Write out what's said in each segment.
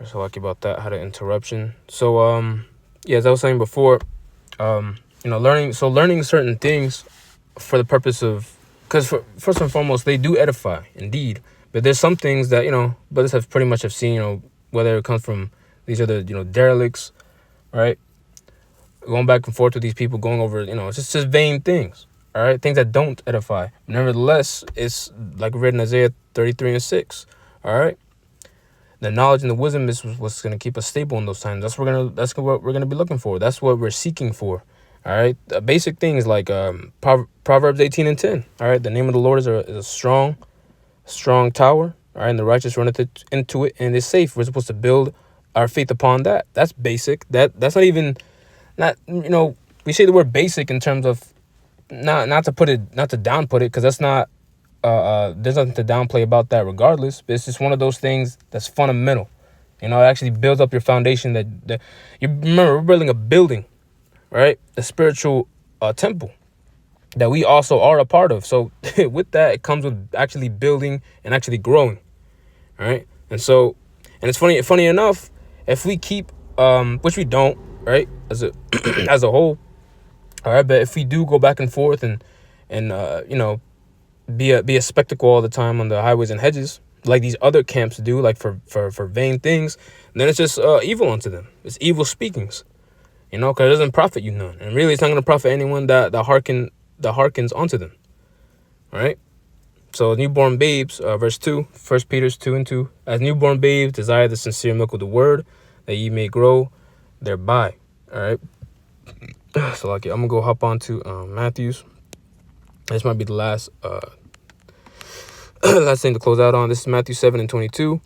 So lucky about that. I had an interruption. So yeah, as I was saying before, learning certain things for the purpose of, because first and foremost they do edify indeed, but there's some things that brothers have pretty much have seen, whether it comes from these other derelicts, right? Going back and forth with these people, going over, it's just vain things, all right? Things that don't edify. Nevertheless, it's like we read in Isaiah 33:6, all right? The knowledge and the wisdom is what's going to keep us stable in those times. That's what we're gonna be looking for. That's what we're seeking for, all right? Basic things like Proverbs 18:10, all right? The name of the Lord is a strong tower, all right? And the righteous runneth into it and is safe. We're supposed to build our faith upon that. That's basic. That's not even. Not, we say the word basic in terms of not to downput it, because that's not, there's nothing to downplay about that regardless. But it's just one of those things that's fundamental. It actually builds up your foundation that you remember, we're building a building, right? A spiritual temple that we also are a part of. So with that, it comes with actually building and actually growing, right? And it's funny enough, if we keep, which we don't, right, as a as a whole, all right, but if we do go back and forth and be a spectacle all the time on the highways and hedges like these other camps do, like for vain things, then it's just evil unto them. It's evil speakings, because it doesn't profit you none, and really it's not going to profit anyone that hearkens onto them. All right. So newborn babes, verse 2, 1 Peter 2:2, as newborn babes desire the sincere milk of the word, that ye may grow thereby. All right. So I'm gonna go hop on to Matthew's. This might be the last last thing to close out on. This is Matthew 7:22.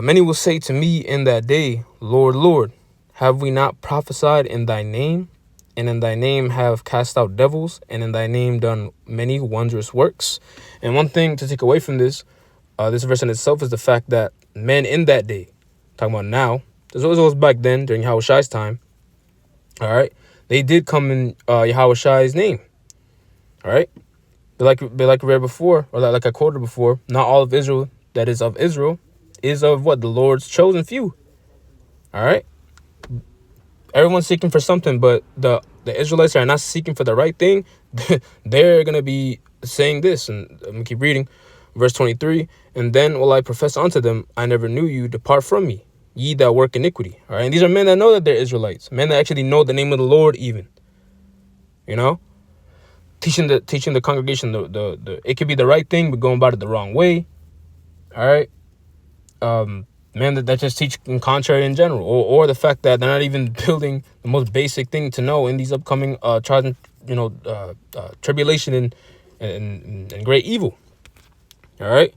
Many will say to me in that day, Lord, Lord, have we not prophesied in thy name, and in thy name have cast out devils, and in thy name done many wondrous works? And one thing to take away from this verse in itself is the fact that men in that day, talking about now, as well as back then during Yahushai's time, all right, they did come in Yahushai's name, all right? But like we read before, or like I quoted before, not all of Israel that is of Israel is of what? The Lord's chosen few, all right? Everyone's seeking for something, but the Israelites are not seeking for the right thing. They're going to be saying this, and I'm going to keep reading. Verse 23, and then will I profess unto them, I never knew you, depart from me, ye that work iniquity. All right, and these are men that know that they're Israelites, men that actually know the name of the Lord even, teaching the congregation the it could be the right thing, but going about it the wrong way. All right. Men that just teach in contrary in general, or the fact that they're not even building the most basic thing to know in these upcoming tribulation and great evil. All right.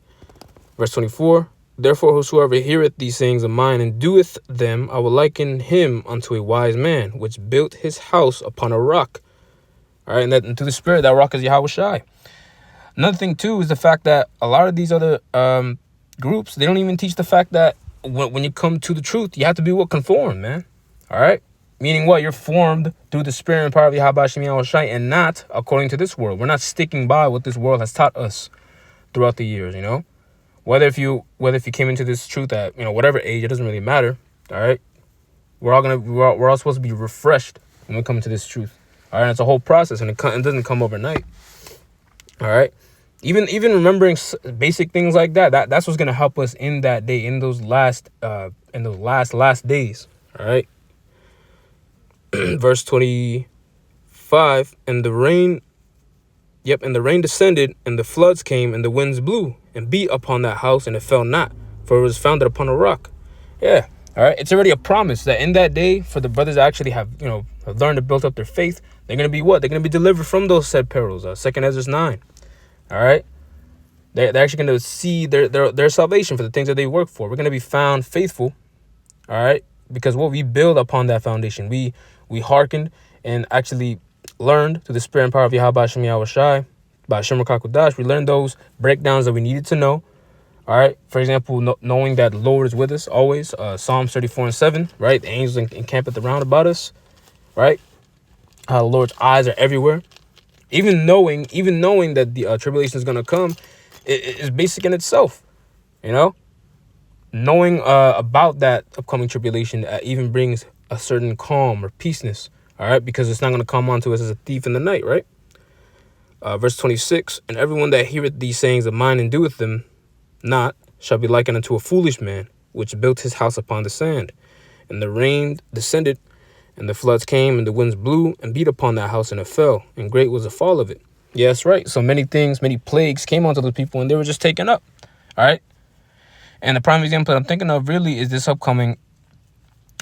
Verse 24, therefore whosoever heareth these sayings of mine and doeth them, I will liken him unto a wise man, which built his house upon a rock. All right. And to the spirit, that rock is Yahushai. Another thing too is the fact that a lot of these other groups, they don't even teach the fact that when you come to the truth, you have to be conformed, man. All right. Meaning what? You're formed through the spirit and power of Yahushai, and not according to this world. We're not sticking by what this world has taught us throughout the years, whether if you came into this truth at, whatever age, it doesn't really matter. All right. We're all supposed to be refreshed when we come into this truth. All right. It's a whole process, and it doesn't come overnight. All right. Even remembering basic things like that's what's going to help us in that day, in those last days. All right. Verse 25, and the rain descended, and the floods came, and the winds blew and beat upon that house, and it fell not, for it was founded upon a rock. Yeah. All right. It's already a promise that in that day, for the brothers that actually have learned to build up their faith, they're going to be what? They're going to be delivered from those said perils. 2 Ezra 9. All right. They're actually going to see their salvation for the things that they work for. We're going to be found faithful. All right. Because what we build upon that foundation, we hearkened and actually learned through the spirit and power of Yahweh Shem Yahushai, by Shem Rakakudash. We learned those breakdowns that we needed to know. All right. For example, knowing that the Lord is with us always. Psalms 34:7. Right. The angels encampeth around about us. Right. How the Lord's eyes are everywhere. Even knowing that the tribulation is going to come, is basic in itself, knowing about that upcoming tribulation even brings a certain calm or peaceness, all right, because it's not going to come onto us as a thief in the night, right? Verse 26, and everyone that heareth these sayings of mine and doeth them not shall be likened unto a foolish man, which built his house upon the sand. And the rain descended, and the floods came, and the winds blew and beat upon that house, and it fell, and great was the fall of it. Yeah, that's right. So many things, many plagues came onto the people, and they were just taken up, all right? And the prime example that I'm thinking of really is this upcoming,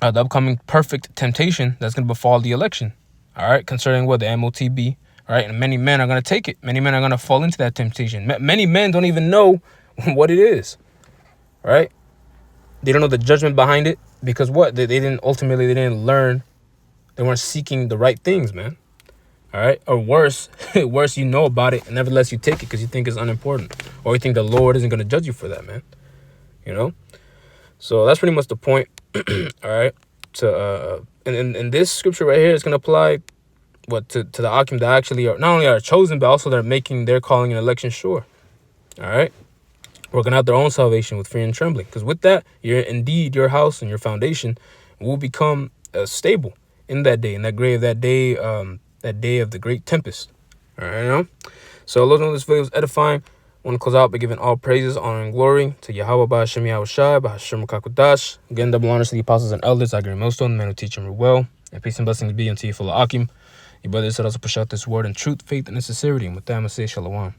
the upcoming perfect temptation that's going to befall the election, all right, concerning what the MOTB, all right? And many men are going to take it. Many men are going to fall into that temptation. Many men don't even know what it is, right? They don't know the judgment behind it because what? They didn't learn. They weren't seeking the right things, man. All right. Or worse, worse, you know about it and nevertheless you take it because you think it's unimportant or you think the Lord isn't going to judge you for that, man. You know? So that's pretty much the point. All right. And this scripture right here is going to apply to the Akim that actually are not only are chosen, but also they're making their calling and election sure. All right. Working out their own salvation with fear and trembling. Because with that, your house and your foundation will become stable in that day, in that grave, that day of the great tempest. All right, you know? So, Lord, this video is edifying. I want to close out by giving all praises, honor, and glory to Yahweh, Ba'ashem Yahushai, Ba'ashem Kakudash. Again, double honors to the apostles and elders, I agree millstone, the man who teach them well. And peace and blessings be unto you, full of Akim. Your brothers said also push out this word in truth, faith, and in sincerity. And with that, I'm going to say shalom.